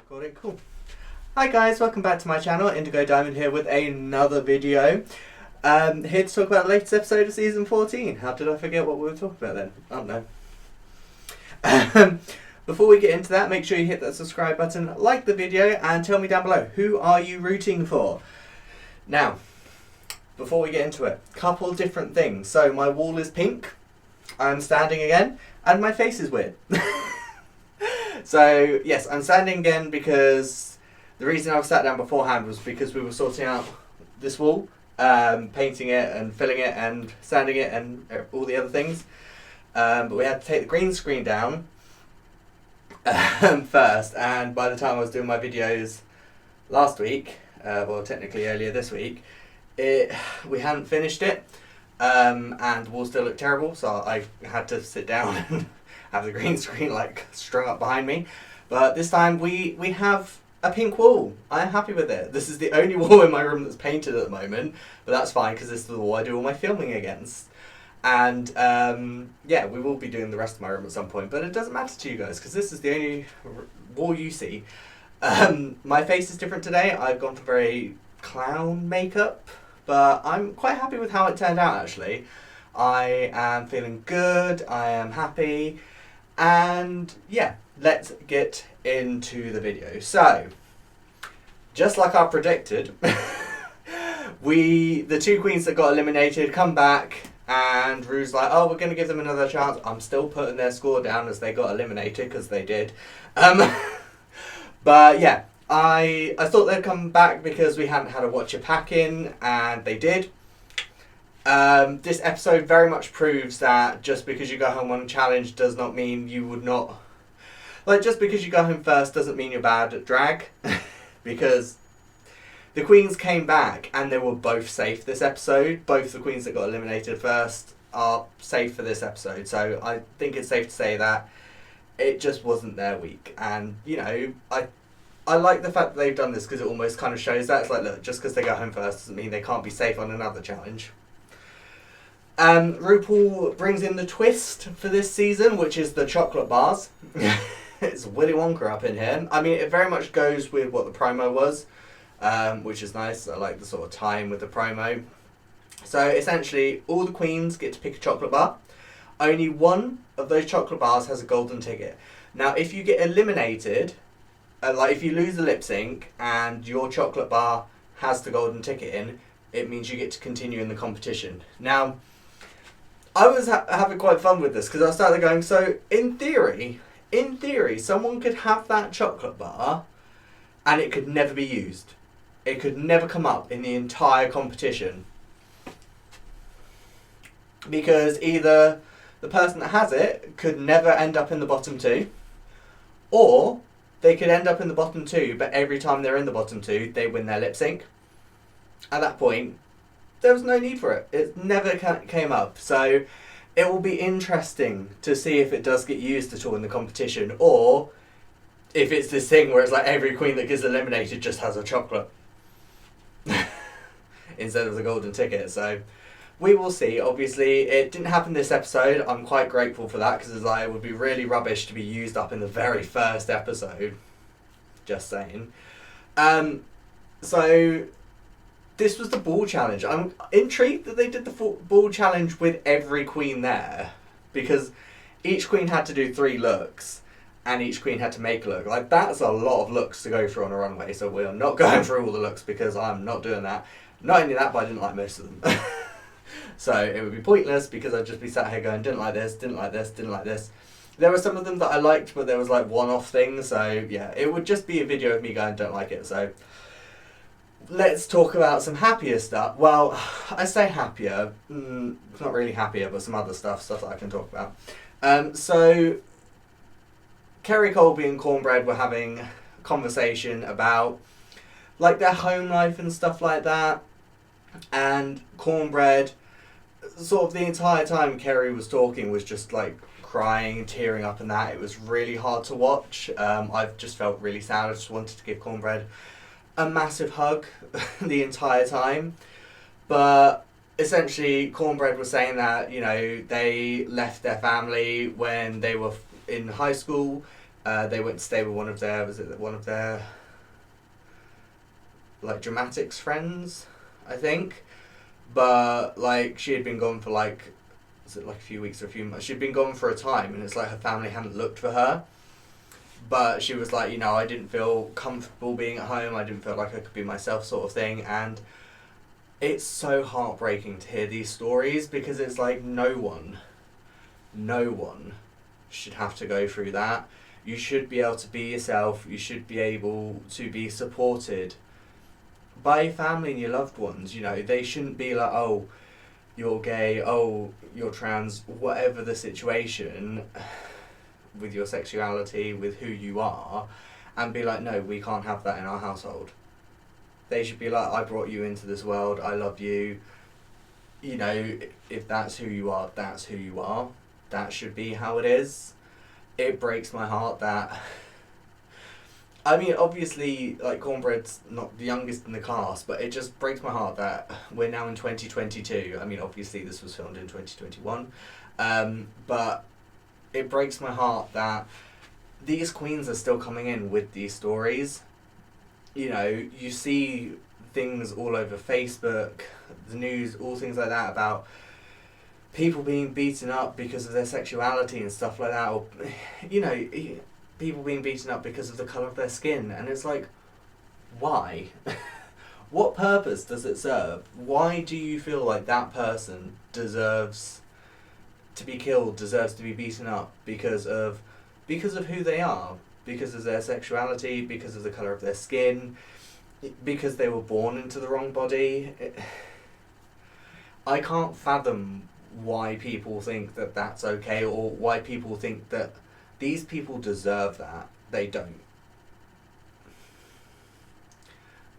Recording, cool. Hi guys, welcome back to my channel. Indigo Diamond here with another video. Here to talk about the latest episode of season 14. How did I forget what we were talking about then? I don't know. Before we get into that, make sure you hit that subscribe button, like the video, and tell me down below, who are you rooting for? Now, before we get into it, couple different things. So my wall is pink, I'm standing again, and my face is weird. So, yes, I'm standing again because the reason I was sat down beforehand was because we were sorting out this wall, painting it and filling it and sanding it and all the other things. But we had to take the green screen down first, and by the time I was doing my videos last week, well, technically earlier this week, we hadn't finished it, and the wall still looked terrible, so I had to sit down and have the green screen like strung up behind me. But this time we have a pink wall. I'm happy with it. This is the only wall in my room that's painted at the moment, but that's fine because this is the wall I do all my filming against. And yeah, we will be doing the rest of my room at some point, but it doesn't matter to you guys because this is the only wall you see. My face is different today. I've gone for very clown makeup, but I'm quite happy with how it turned out actually. I am feeling good, I am happy, and yeah, let's get into the video. So, just like I predicted, the two queens that got eliminated come back, and Ru's like, oh, we're going to give them another chance. I'm still putting their score down as they got eliminated, because they did. But yeah, I thought they'd come back because we hadn't had a watch your pack in, and they did. This episode very much proves that just because you go home on a challenge does not mean you would not... Like, just because you go home first doesn't mean you're bad at drag. Because the queens came back and they were both safe this episode. Both the queens that got eliminated first are safe for this episode. So I think it's safe to say that it just wasn't their week. And, you know, I like the fact that they've done this because it almost kind of shows that. It's like, look, just because they go home first doesn't mean they can't be safe on another challenge. RuPaul brings in the twist for this season, which is the chocolate bars. It's Willy Wonka up in here. I mean, it very much goes with what the promo was, which is nice. I like the sort of time with the promo. So essentially, all the queens get to pick a chocolate bar. Only one of those chocolate bars has a golden ticket. Now, if you get eliminated, like if you lose the lip sync and your chocolate bar has the golden ticket in, it means you get to continue in the competition. Now, I was having quite fun with this because I started going, so in theory, someone could have that chocolate bar and it could never be used. It could never come up in the entire competition. Because either the person that has it could never end up in the bottom two, or they could end up in the bottom two, but every time they're in the bottom two, they win their lip sync. At that point, there was no need for it. It never came up. So it will be interesting to see if it does get used at all in the competition, or if it's this thing where it's like every queen that gets eliminated just has a chocolate instead of the golden ticket. So we will see. Obviously, it didn't happen this episode. I'm quite grateful for that because like, it would be really rubbish to be used up in the very first episode. Just saying. So this was the ball challenge. I'm intrigued that they did the ball challenge with every queen there, because each queen had to do 3 looks and each queen had to make a look. Like, that's a lot of looks to go through on a runway, so we're not going through all the looks because I'm not doing that. Not only that, but I didn't like most of them. So it would be pointless because I'd just be sat here going, didn't like this, didn't like this, didn't like this. There were some of them that I liked, but there was like one-off things, so yeah, it would just be a video of me going, don't like it. So let's talk about some happier stuff. Well, I say happier, not really happier, but some other stuff that I can talk about. So Kerri, Colby and Kornbread were having a conversation about like their home life and stuff like that. And Kornbread, sort of the entire time Kerri was talking, was just like crying, tearing up and that. It was really hard to watch. I've just felt really sad. I just wanted to give Kornbread a massive hug the entire time. But essentially Kornbread was saying that, you know, they left their family when they were in high school They went to stay with one of their like dramatics friends, I think. But like she had been gone for like, was it like a few weeks or a few months? She'd been gone for a time, and it's like her family hadn't looked for her. But she was like, I didn't feel comfortable being at home. I didn't feel like I could be myself, sort of thing. And it's so heartbreaking to hear these stories, because it's like no one should have to go through that. You should be able to be yourself. You should be able to be supported by your family and your loved ones. They shouldn't be like, oh, you're gay, oh, you're trans, whatever the situation with your sexuality, with who you are, and be like, no, we can't have that in our household. They should be like, I brought you into this world, I love you. If that's who you are, that's who you are. That should be how it is. It breaks my heart that... I mean, obviously, like, Kornbread's not the youngest in the cast, but it just breaks my heart that we're now in 2022. I mean, obviously, this was filmed in 2021. But it breaks my heart that these queens are still coming in with these stories. You see things all over Facebook, the news, all things like that about people being beaten up because of their sexuality and stuff like that, or people being beaten up because of the colour of their skin, and it's like, why? What purpose does it serve? Why do you feel like that person deserves to be killed, deserves to be beaten up because of who they are, because of their sexuality, because of the colour of their skin, because they were born into the wrong body? I can't fathom why people think that that's okay, or why people think that these people deserve that. They don't.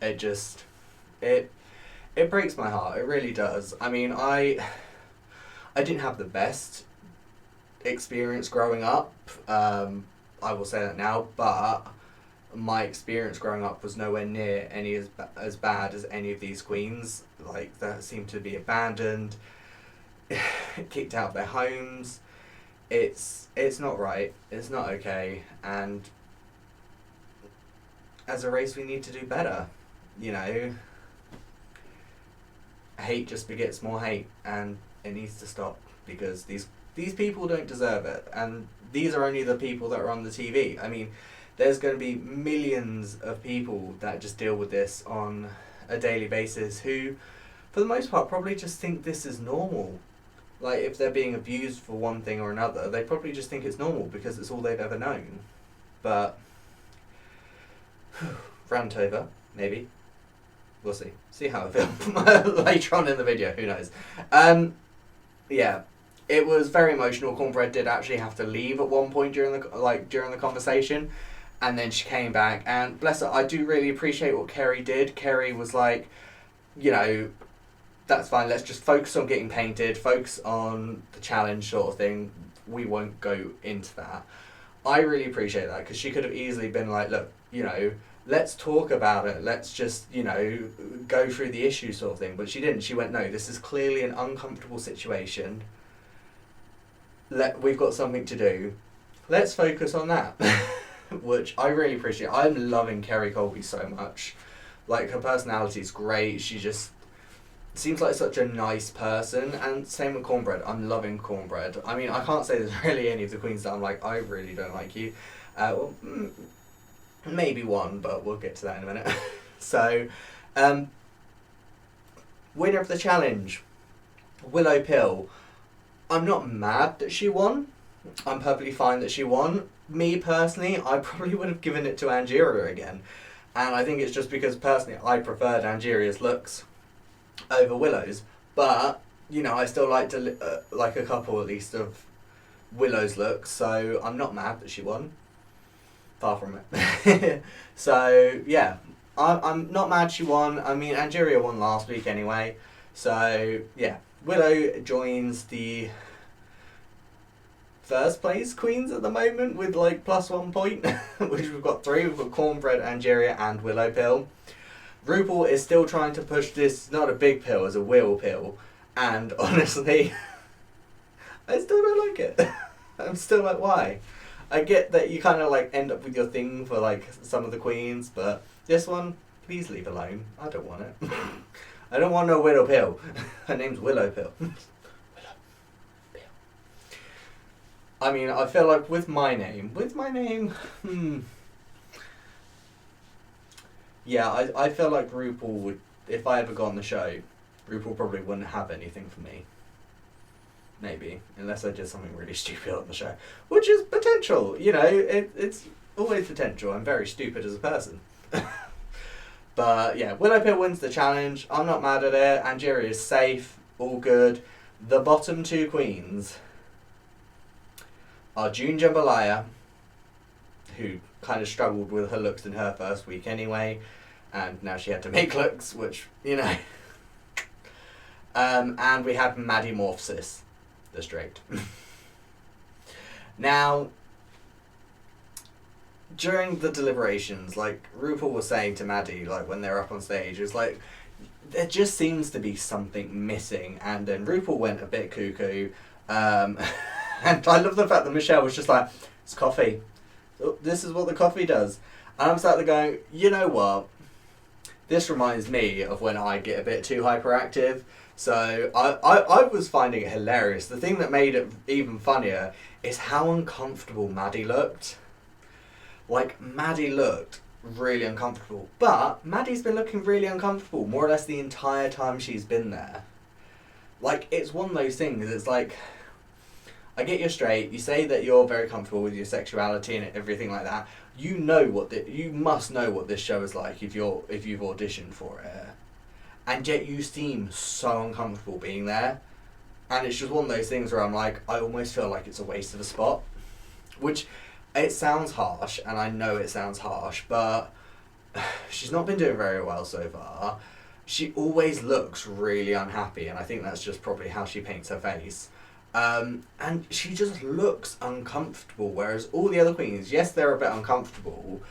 It breaks my heart. It really does. I mean, I didn't have the best experience growing up. I will say that now, but my experience growing up was nowhere near any as bad as any of these queens. Like, that seemed to be abandoned, kicked out of their homes. It's not right. It's not okay. And as a race, we need to do better. Hate just begets more hate, and it needs to stop, because these people don't deserve it. And these are only the people that are on the TV. I mean, there's going to be millions of people that just deal with this on a daily basis who, for the most part, probably just think this is normal. Like, if they're being abused for one thing or another, they probably just think it's normal because it's all they've ever known. But, rant over, maybe. We'll see. See how I feel later on in the video, who knows. Yeah, it was very emotional. Kornbread did actually have to leave at one point during the conversation, and then she came back, and bless her, I do really appreciate what Kerri did. Kerri was like, that's fine, let's just focus on getting painted, focus on the challenge sort of thing. We won't go into that. I really appreciate that, because she could have easily been like, look, let's talk about it, let's just, go through the issue sort of thing. But she didn't. She went, no, this is clearly an uncomfortable situation. We've got something to do. Let's focus on that. Which I really appreciate. I'm loving Kerri Colby so much. Like, her personality's great. She just seems like such a nice person, and same with Kornbread. I'm loving Kornbread. I mean, I can't say there's really any of the queens that I'm like, I really don't like you. Maybe one, but we'll get to that in a minute. So, winner of the challenge, Willow Pill. I'm not mad that she won. I'm perfectly fine that she won. Me personally, I probably would have given it to Angeria again. And I think it's just because personally I preferred Angeria's looks over Willow's, but I still like like a couple at least of Willow's looks, so I'm not mad that she won. Far from it. So yeah, I'm not mad she won. I mean, Angeria won last week anyway, so yeah, Willow joins the first place queens at the moment with like +1 point, which we've got 3. We've got Kornbread, Angeria, and Willow Pill. RuPaul is still trying to push this, not a big pill, as a Will pill, and honestly, I still don't like it. I'm still like, why? I get that you kind of like end up with your thing for like some of the queens, but this one, please leave alone. I don't want it. I don't want no Willow Pill. Her name's Willow Pill. Willow Pill. I mean, I feel like with my name, yeah, I feel like RuPaul would, if I ever got on the show, RuPaul probably wouldn't have anything for me. Maybe, unless I did something really stupid on the show, which is potential. You know, it's always potential. I'm very stupid as a person. But yeah, Willow Pill wins the challenge. I'm not mad at it. Angeria is safe, all good. The bottom two queens are Jumbalaya, who kind of struggled with her looks in her first week anyway, and now she had to make looks, which, you know. And we had Maddy Morphosis, the straight. Now, during the deliberations, like, RuPaul was saying to Maddy, like, when they're up on stage, it's like, there just seems to be something missing, and then RuPaul went a bit cuckoo, and I love the fact that Michelle was just like, it's coffee. This is what the coffee does. And I'm sat there going, you know what? This reminds me of when I get a bit too hyperactive. So I was finding it hilarious. The thing that made it even funnier is how uncomfortable Maddy looked. Like, Maddy looked really uncomfortable. But Maddy's been looking really uncomfortable more or less the entire time she's been there. Like, it's one of those things, it's like, I get you're straight, you say that you're very comfortable with your sexuality and everything like that. You know what you must know what this show is like if you've auditioned for it. And yet you seem so uncomfortable being there. And it's just one of those things where I'm like, I almost feel like it's a waste of a spot. Which, it sounds harsh, and I know it sounds harsh, but she's not been doing very well so far. She always looks really unhappy, and I think that's just probably how she paints her face. And she just looks uncomfortable, whereas all the other queens, yes, they're a bit uncomfortable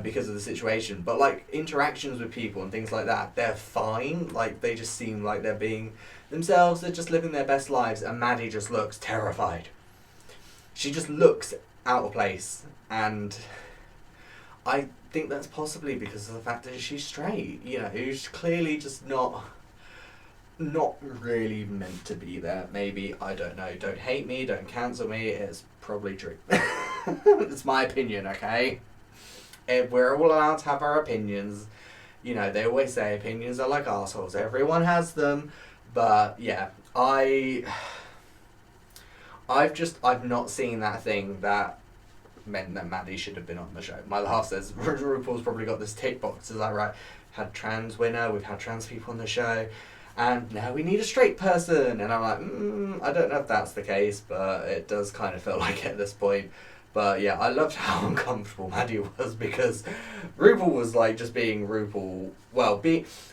because of the situation, but like interactions with people and things like that, they're fine. Like, they just seem like they're being themselves, they're just living their best lives, and Maddy just looks terrified. She just looks out of place, and I think that's possibly because of the fact that she's straight. You know, she's clearly just not really meant to be there. Maybe, I don't know. Don't hate me, don't cancel me. It's probably true. It's my opinion, okay? We're all allowed to have our opinions. You know, they always say opinions are like assholes. Everyone has them. But yeah, I've not seen that thing that meant that Maddy should have been on the show. My laugh says RuPaul's probably got this tick box. Is that right? Had trans winner, we've had trans people on the show, and now we need a straight person. And I'm like, I don't know if that's the case, but it does kind of feel like it at this point. But yeah, I loved how uncomfortable Maddy was, because RuPaul was like just being RuPaul. Well,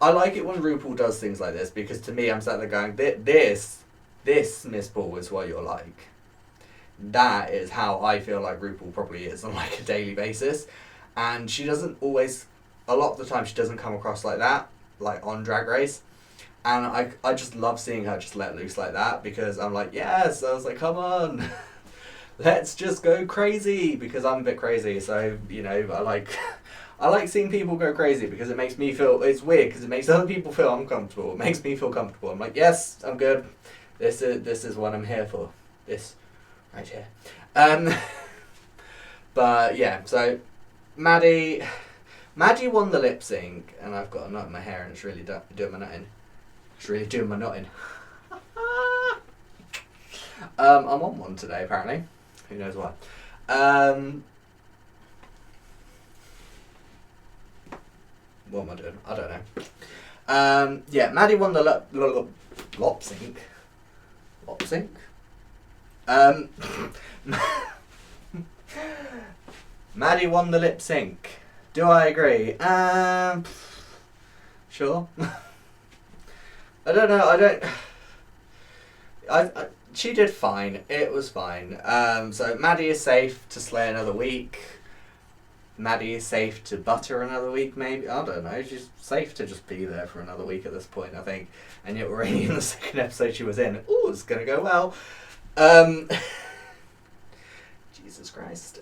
I like it when RuPaul does things like this, because to me, I'm sat there going, this Miss Paul is what you're like. That is how I feel like RuPaul probably is on like a daily basis. And she doesn't always, a lot of the time she doesn't come across like that, like on Drag Race. And I just love seeing her just let loose like that, because I'm like, yes, I was like, come on. Let's just go crazy, because I'm a bit crazy. So, you know, I like seeing people go crazy, because it makes me feel, it's weird, because it makes other people feel uncomfortable. It makes me feel comfortable. I'm like, yes, I'm good. This is what I'm here for. This right here. But yeah, so Maddy won the lip sync, and I've got a knot in my hair, and it's really doing my knot in. It's really doing my knot in. I'm on one today, apparently. Who knows why? What am I doing? I don't know. Yeah, Maddy won the lip sync. Lip sync? Maddy won the lip sync. Do I agree? Sure. I don't know. She did fine. It was fine. So Maddy is safe to slay another week. Maddy is safe to butter another week, maybe. I don't know. She's safe to just be there for another week at this point, I think. And yet we're only in the second episode she was in. Ooh, it's gonna go well. Jesus Jesus Christ.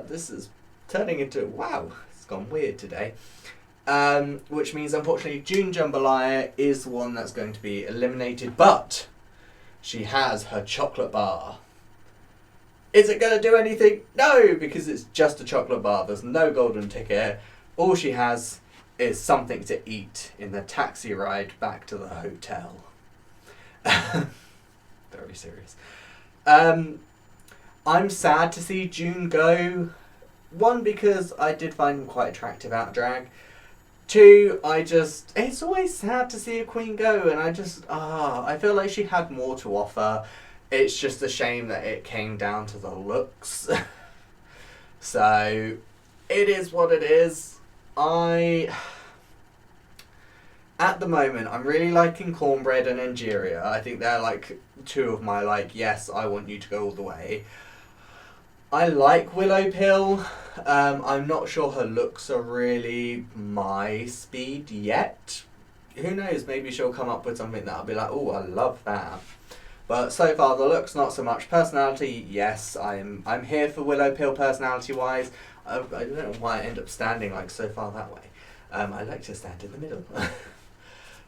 This is turning into... Wow, it's gone weird today. Which means, unfortunately, June Jumbalaya is the one that's going to be eliminated, but she has her chocolate bar. Is it going to do anything? No, because it's just a chocolate bar. There's no golden ticket. All she has is something to eat in the taxi ride back to the hotel. Very serious. I'm sad to see June go. One, because I did find him quite attractive out of drag. Two, it's always sad to see a queen go, and I feel like she had more to offer. It's just a shame that it came down to the looks. So, it is what it is. At the moment, I'm really liking Kornbread and Angeria. I think they're like two of my yes, I want you to go all the way. I like Willow. I'm not sure her looks are really my speed yet. Who knows, maybe she'll come up with something that I'll be like, oh, I love that. But so far, the looks not so much. Personality, yes, I'm here for Willow personality-wise. I don't know why I end up standing so far that way. I like to stand in the middle.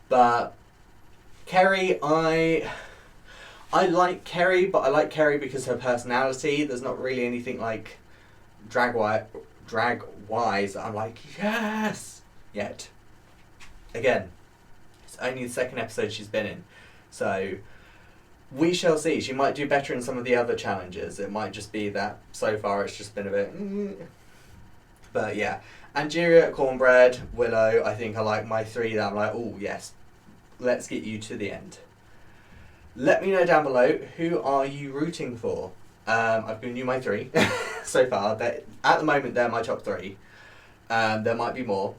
But Kerri, I like Kerri, but I like Kerri because her personality. There's not really anything drag-wise that I'm like, yes, yet. Again, it's only the second episode she's been in. So, we shall see. She might do better in some of the other challenges. It might just be that so far it's just been a bit... But yeah, Angeria, Kornbread, Willow, I think are my three that I'm oh yes, let's get you to the end. Let me know down below, who are you rooting for? I've given you my three so far. At the moment, they're my top three. There might be more.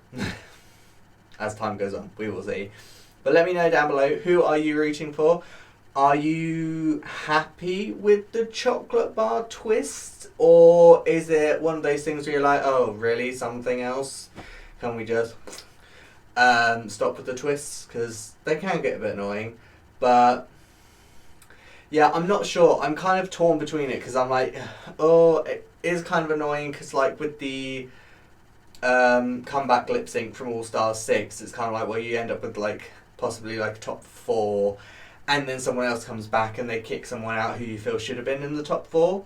As time goes on, we will see. But let me know down below, who are you rooting for? Are you happy with the chocolate bar twist? Or is it one of those things where you're like, oh, really? Something else? Can we just stop with the twists? Because they can get a bit annoying. But yeah, I'm not sure. I'm kind of torn between it because I'm oh, it is kind of annoying because with the comeback lip sync from All Stars 6, it's kind of where you end up with possibly a top 4, and then someone else comes back and they kick someone out who you feel should have been in the top 4,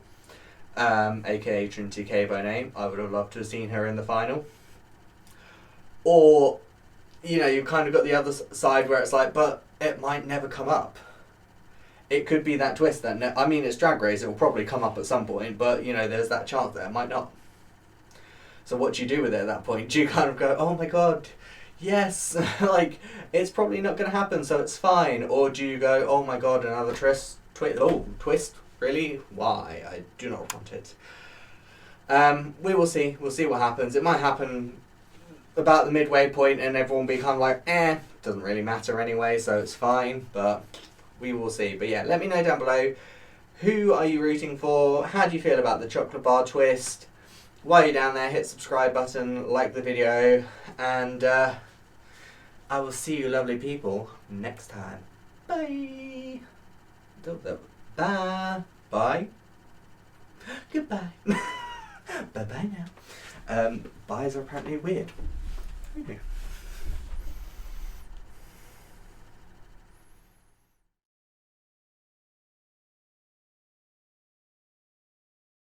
aka Trinity K by name. I would have loved to have seen her in the final. Or, you've kind of got the other side where it's but it might never come up. It could be that twist that, it's Drag Race, it will probably come up at some point, but, there's that chance that it might not. So what do you do with it at that point? Do you kind of go, oh my god, yes, it's probably not going to happen, so it's fine? Or do you go, oh my god, another twist, really? Why? I do not want it. We will see. We'll see what happens. It might happen about the midway point and everyone will be kind of doesn't really matter anyway, so it's fine, but we will see. But yeah, let me know down below, who are you rooting for? How do you feel about the chocolate bar twist? While you're down there, hit the subscribe button, like the video, and I will see you lovely people next time. Bye. Bye. Bye. Goodbye. Bye-bye now. Byes are apparently weird.